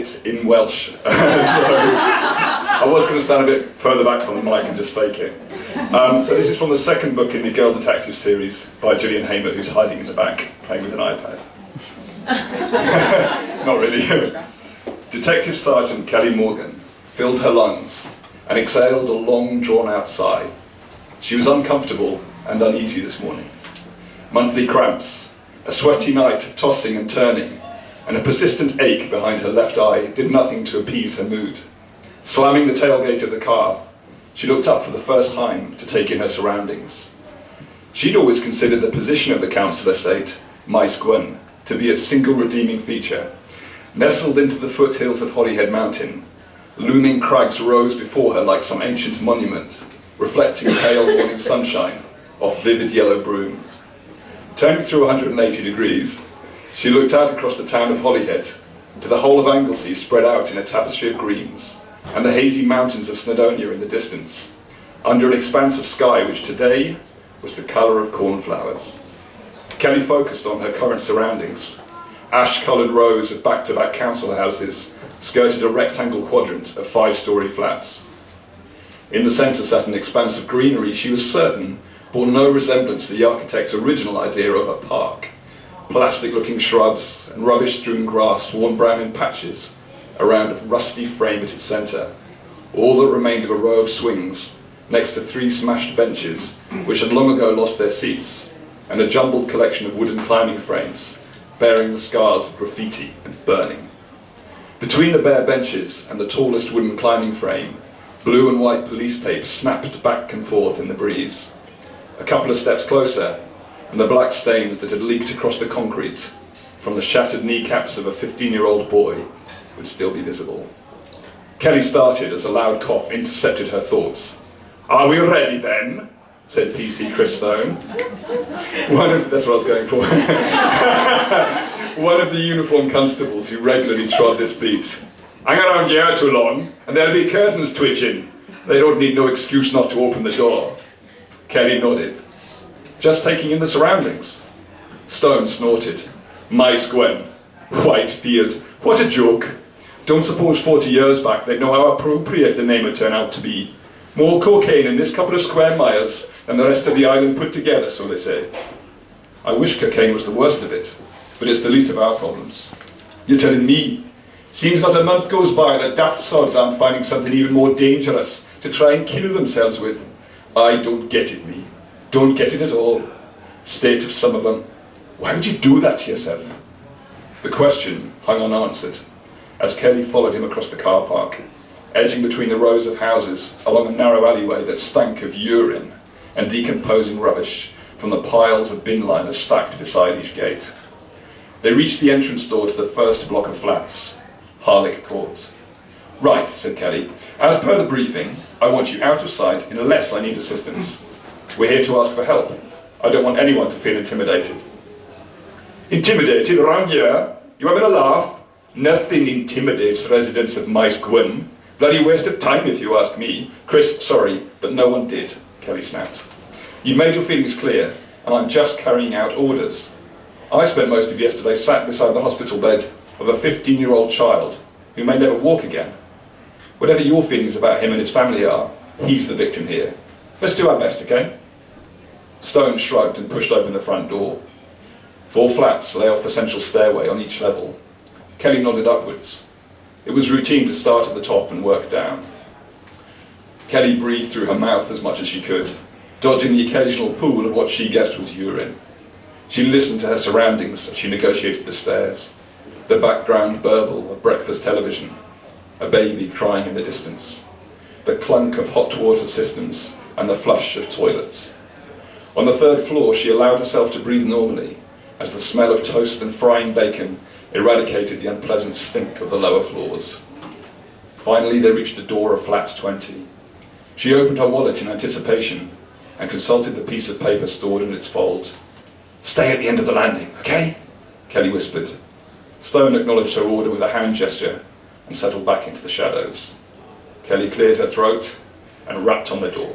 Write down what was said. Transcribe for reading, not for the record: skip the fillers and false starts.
it's in Welsh. So I was going to stand a bit further back from the mic and just fake it. So this is from the second book in the Girl Detective series by Gillian Hamer, who's hiding in the back, playing with an iPad. Not really. Detective Sergeant Kelly Morgan filled her lungs and exhaled a long, drawn-out sigh. She was uncomfortable and uneasy this morning. Monthly cramps, a sweaty night of tossing and turning, and a persistent ache behind her left eye did nothing to appease her mood. Slamming the tailgate of the car, she looked up for the first time to take in her surroundings. She'd always considered the position of the council estate, Maes Gwen, to be its single redeeming feature. Nestled into the foothills of Holyhead Mountain, looming crags rose before her like some ancient monument, reflecting pale morning sunshine off vivid yellow broom. Turning through 180 degrees, she looked out across the town of Holyhead to the whole of Anglesey spread out in a tapestry of greens, and the hazy mountains of Snowdonia in the distance, under an expanse of sky which today was the colour of cornflowers. Kelly focused on her current surroundings. Ash-coloured rows of back-to-back council houses skirted a rectangle quadrant of 5-storey flats. In the centre sat an expanse of greenery she was certain bore no resemblance to the architect's original idea of a park. Plastic-looking shrubs and rubbish-strewn grass worn brown in patches around a rusty frame at its centre, all that remained of a row of swings next to 3 smashed benches which had long ago lost their seats, and a jumbled collection of wooden climbing frames bearing the scars of graffiti and burning. Between the bare benches and the tallest wooden climbing frame, blue and white police tape snapped back and forth in the breeze. A couple of steps closer, and the black stains that had leaked across the concrete from the shattered kneecaps of a 15-year-old boy would still be visible. Kelly started as a loud cough intercepted her thoughts. "Are we ready then?" said PC Chris Stone. That's what I was going for. One of the uniformed constables who regularly trod this beat. "Hang around here too long, and there'll be curtains twitching. They don't need no excuse not to open the door." Kelly nodded. "Just taking in the surroundings." Stone snorted. "Maes Gwen. Whitefield. What a joke. Don't suppose 40 years back they'd know how appropriate the name would turn out to be. More cocaine in this couple of square miles than the rest of the island put together, so they say." "I wish cocaine was the worst of it, but it's the least of our problems." "You're telling me? Seems not a month goes by that daft sods aren't finding something even more dangerous to try and kill themselves with. I don't get it, me. Don't get it at all. State of some of them. Why would you do that to yourself?" The question hung unanswered as Kelly followed him across the car park, edging between the rows of houses along a narrow alleyway that stank of urine and decomposing rubbish from the piles of bin liners stacked beside each gate. They reached the entrance door to the first block of flats, Harlech Court. "Right," said Kelly. "As per the briefing, I want you out of sight unless I need assistance. We're here to ask for help. I don't want anyone to feel intimidated." "Intimidated around here? You having a laugh? Nothing intimidates residents of Maes Gwen. Bloody waste of time if you ask me." "Chris, sorry, but no one did," Kelly snapped. "You've made your feelings clear, and I'm just carrying out orders. I spent most of yesterday sat beside the hospital bed of a 15-year-old child who may never walk again. Whatever your feelings about him and his family are, he's the victim here. Let's do our best, okay?" Stone shrugged and pushed open the front door. 4 flats lay off a central stairway on each level. Kelly nodded upwards. It was routine to start at the top and work down. Kelly breathed through her mouth as much as she could, dodging the occasional pool of what she guessed was urine. She listened to her surroundings as she negotiated the stairs. The background burble of breakfast television, a baby crying in the distance, the clunk of hot water systems and the flush of toilets. On the 3rd floor she allowed herself to breathe normally as the smell of toast and frying bacon eradicated the unpleasant stink of the lower floors. Finally they reached the door of flat 20. She opened her wallet in anticipation and consulted the piece of paper stored in its fold. "Stay at the end of the landing, okay?" Kelly whispered. Stone acknowledged her order with a hand gesture and settled back into the shadows. Kelly cleared her throat and rapped on the door.